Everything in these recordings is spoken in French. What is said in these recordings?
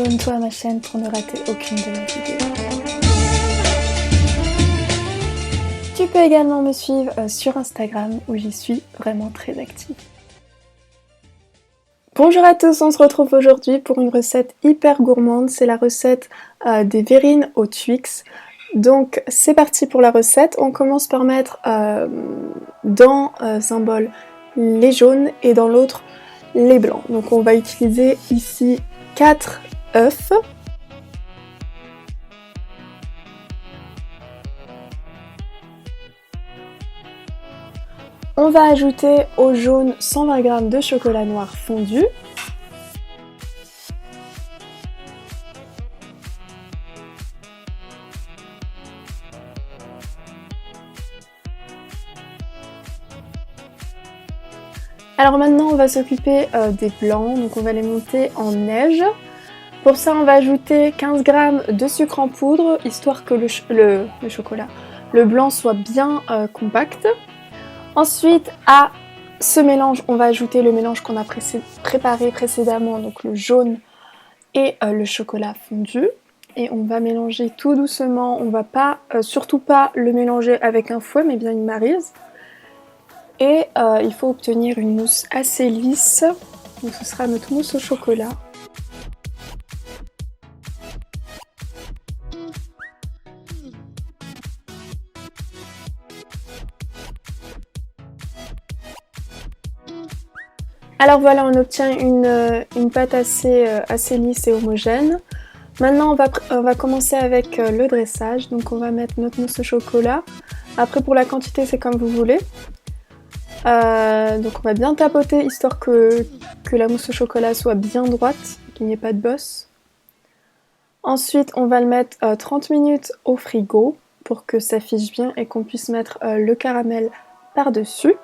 Abonne-toi à ma chaîne pour ne rater aucune de mes vidéos. Tu peux également me suivre sur Instagram où j'y suis vraiment très active. Bonjour à tous, on se retrouve aujourd'hui pour une recette hyper gourmande, c'est la recette des verrines aux Twix. Donc c'est parti pour la recette, on commence par mettre dans un bol les jaunes et dans l'autre les blancs. Donc on va utiliser ici 4 œufs. On va ajouter au jaune 120 g de chocolat noir fondu. Alors maintenant on va s'occuper des blancs, donc on va les monter en neige. Pour ça on va ajouter 15 g de sucre en poudre, histoire que le blanc soit bien compact. Ensuite à ce mélange on va ajouter le mélange qu'on a préparé précédemment, donc le jaune et le chocolat fondu. Et on va mélanger tout doucement, on va pas, surtout pas le mélanger avec un fouet mais bien une maryse. Et il faut obtenir une mousse assez lisse, donc ce sera notre mousse au chocolat. Alors voilà, on obtient une pâte assez lisse et homogène. Maintenant on va commencer avec le dressage, donc on va mettre notre mousse au chocolat. Après pour la quantité c'est comme vous voulez. Donc on va bien tapoter histoire que la mousse au chocolat soit bien droite, qu'il n'y ait pas de bosse. Ensuite on va le mettre 30 minutes au frigo pour que ça fiche bien et qu'on puisse mettre le caramel par-dessus.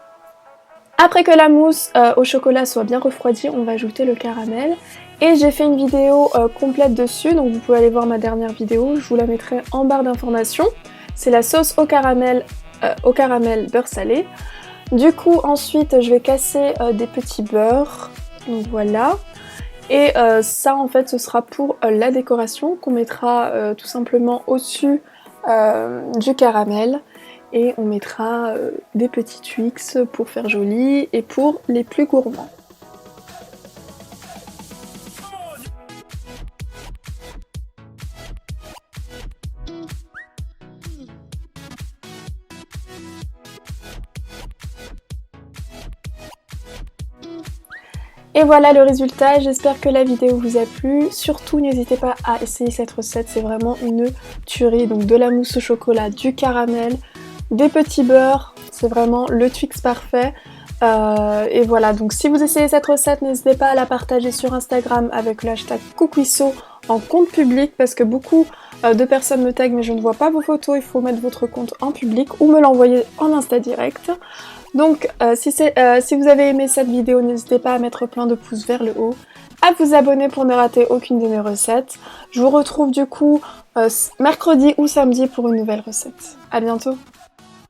Après que la mousse au chocolat soit bien refroidie, on va ajouter le caramel. Et j'ai fait une vidéo complète dessus, donc vous pouvez aller voir ma dernière vidéo, je vous la mettrai en barre d'informations. C'est la sauce au caramel beurre salé. Du coup ensuite je vais casser des petits beurres, donc voilà. Et ça en fait ce sera pour la décoration qu'on mettra tout simplement au-dessus du caramel. Et on mettra des petits Twix pour faire joli et pour les plus gourmands. Et voilà le résultat, j'espère que la vidéo vous a plu. Surtout n'hésitez pas à essayer cette recette, c'est vraiment une tuerie. Donc de la mousse au chocolat, du caramel, des petits beurres, c'est vraiment le Twix parfait. Et voilà, donc si vous essayez cette recette, n'hésitez pas à la partager sur Instagram avec le hashtag Coucuisso en compte public, parce que beaucoup de personnes me taguent mais je ne vois pas vos photos, il faut mettre votre compte en public ou me l'envoyer en Insta direct. Donc si vous avez aimé cette vidéo, n'hésitez pas à mettre plein de pouces vers le haut, à vous abonner pour ne rater aucune de mes recettes. Je vous retrouve du coup mercredi ou samedi pour une nouvelle recette. À bientôt!